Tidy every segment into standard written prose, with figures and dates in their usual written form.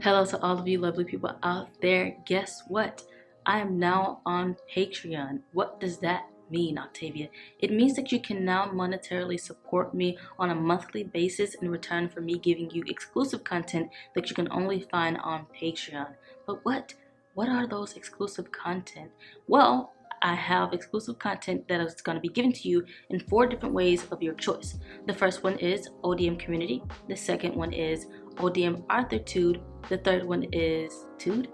Hello to all of you lovely people out there. Guess what? I am now on Patreon. What does that mean, Octavia? It means that you can now monetarily support me on a monthly basis in return for me giving you exclusive content that you can only find on Patreon. But what are those exclusive content? Well, I have exclusive content that is going to be given to you in 4 different ways of your choice. The first one is ODM Community. The second one is ODM Authortube. The third one is Authortube.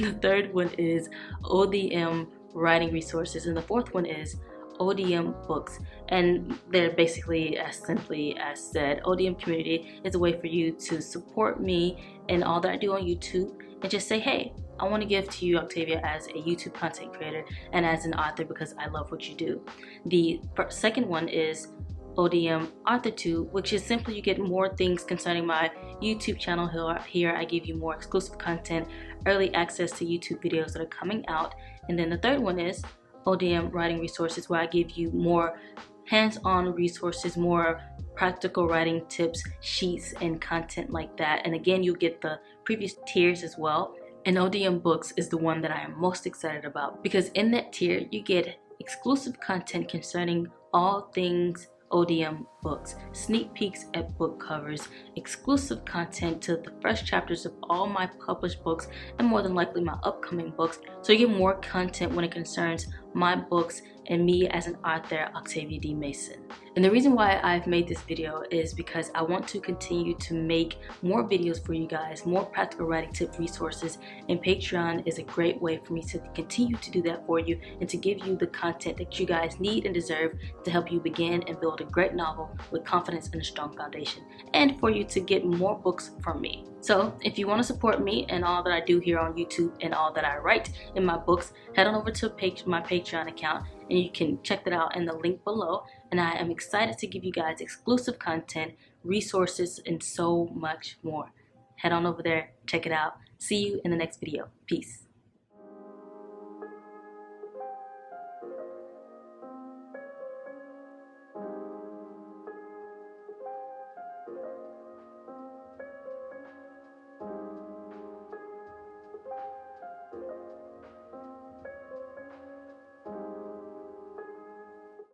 The third one is ODM Writing Resources, and the fourth one is ODM Books. And they're basically as simply as said. ODM Community is a way for you to support me and all that I do on YouTube and just say, hey, I want to give to you, Octavia, as a YouTube content creator and as an author because I love what you do. The second one is ODM Authortube, which is simply you get more things concerning my YouTube channel. Here I give you more exclusive content, early access to YouTube videos that are coming out. And then the third one is ODM Writing Resources, where I give you more hands-on resources, more practical writing tips, sheets, and content like that. And again, you'll get the previous tiers as well. And ODM Books is the one that I am most excited about because in that tier you get exclusive content concerning all things ODM Books, sneak peeks at book covers, exclusive content to the fresh chapters of all my published books and more than likely my upcoming books. So you get more content when it concerns my books and me as an author, Octavia D. Mason. And the reason why I've made this video is because I want to continue to make more videos for you guys, more practical writing tip resources, and Patreon is a great way for me to continue to do that for you and to give you the content that you guys need and deserve to help you begin and build a great novel with confidence and a strong foundation, and for you to get more books from me. So if you want to support me and all that I do here on YouTube and all that I write in my books, head on over to my Patreon account and you can check that out in the link below. And I am excited to give you guys exclusive content, resources, and so much more. Head on over there, check it out. See you in the next video. Peace.